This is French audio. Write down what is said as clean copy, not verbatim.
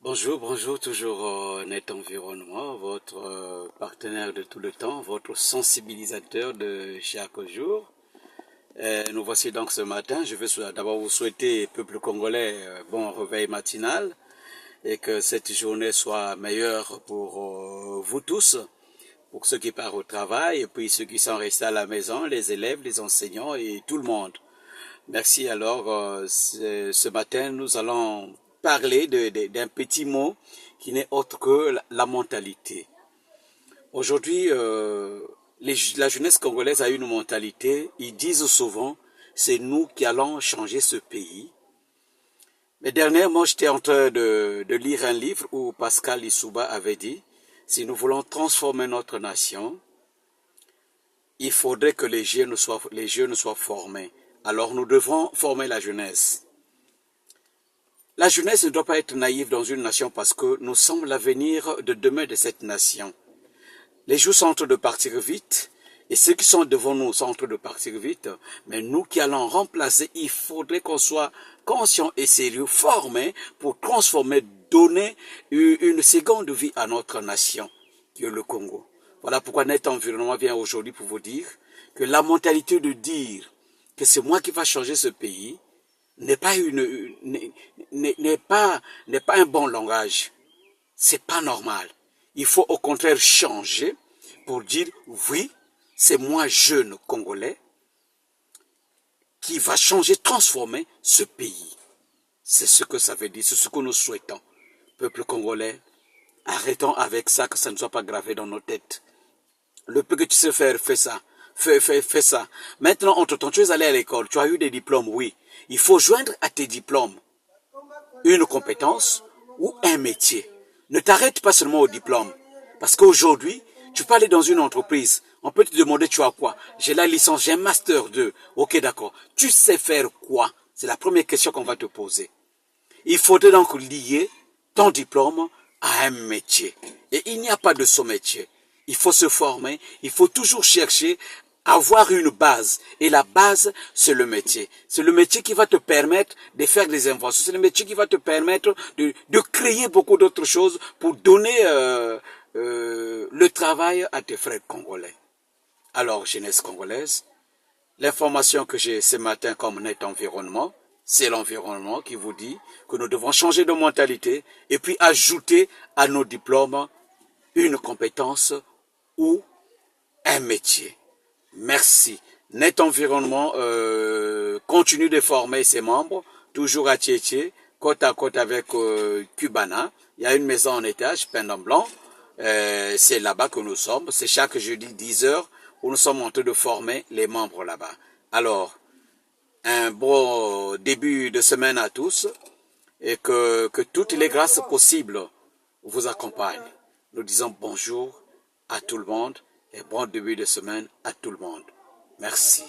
Bonjour, bonjour, toujours Net Environnement, votre partenaire de tout le temps, votre sensibilisateur de chaque jour. Nous voici donc ce matin. Je veux d'abord vous souhaiter, peuple congolais, bon réveil matinal et que cette journée soit meilleure pour vous tous, pour ceux qui partent au travail et puis ceux qui sont restés à la maison, les élèves, les enseignants et tout le monde. Merci. Alors, ce matin, nous allons parler d'un petit mot qui n'est autre que la mentalité. Aujourd'hui, la jeunesse congolaise a une mentalité. Ils disent souvent, c'est nous qui allons changer ce pays. Mais dernièrement, j'étais en train de lire un livre où Pascal Lissouba avait dit, si nous voulons transformer notre nation, il faudrait que les jeunes soient formés. Alors nous devons former la jeunesse. La jeunesse ne doit pas être naïve dans une nation parce que nous sommes l'avenir de demain de cette nation. Les jours sont en train de partir vite et ceux qui sont devant nous sont en train de partir vite. Mais nous qui allons remplacer, il faudrait qu'on soit conscients et sérieux, formés pour transformer, donner une seconde vie à notre nation, qui est le Congo. Voilà pourquoi Net Environnement vient aujourd'hui pour vous dire que la mentalité de dire que c'est moi qui va changer ce pays n'est pas un bon langage. C'est pas normal. Il faut au contraire changer pour dire oui, c'est moi jeune Congolais qui va changer, transformer ce pays. C'est ce que ça veut dire, c'est ce que nous souhaitons. Peuple congolais, arrêtons avec ça, que ça ne soit pas gravé dans nos têtes. Le peu que tu sais faire, fais ça. Fais ça. Maintenant, entre-temps, tu es allé à l'école, tu as eu des diplômes, oui. Il faut joindre à tes diplômes une compétence ou un métier. Ne t'arrête pas seulement au diplôme. Parce qu'aujourd'hui, tu peux aller dans une entreprise. On peut te demander, tu as quoi? J'ai la licence, j'ai un master 2. Ok, d'accord. Tu sais faire quoi? C'est la première question qu'on va te poser. Il faudrait donc lier ton diplôme à un métier. Et il n'y a pas de ce métier. Il faut se former, il faut toujours chercher à avoir une base. Et la base, c'est le métier. C'est le métier qui va te permettre de faire des inventions. C'est le métier qui va te permettre de créer beaucoup d'autres choses pour donner le travail à tes frères congolais. Alors, jeunesse congolaise, l'information que j'ai ce matin comme Net Environnement, c'est l'environnement qui vous dit que nous devons changer de mentalité et puis ajouter à nos diplômes une compétence ou un métier. Merci. Net Environnement continue de former ses membres, toujours à Tchétché, côte à côte avec Cubana. Il y a une maison en étage, peinte en blanc. C'est là-bas que nous sommes. C'est chaque jeudi 10h où nous sommes en train de former les membres là-bas. Alors, un bon début de semaine à tous et que toutes les grâces possibles vous accompagnent. Nous disons bonjour à tout le monde et bon début de semaine à tout le monde. Merci.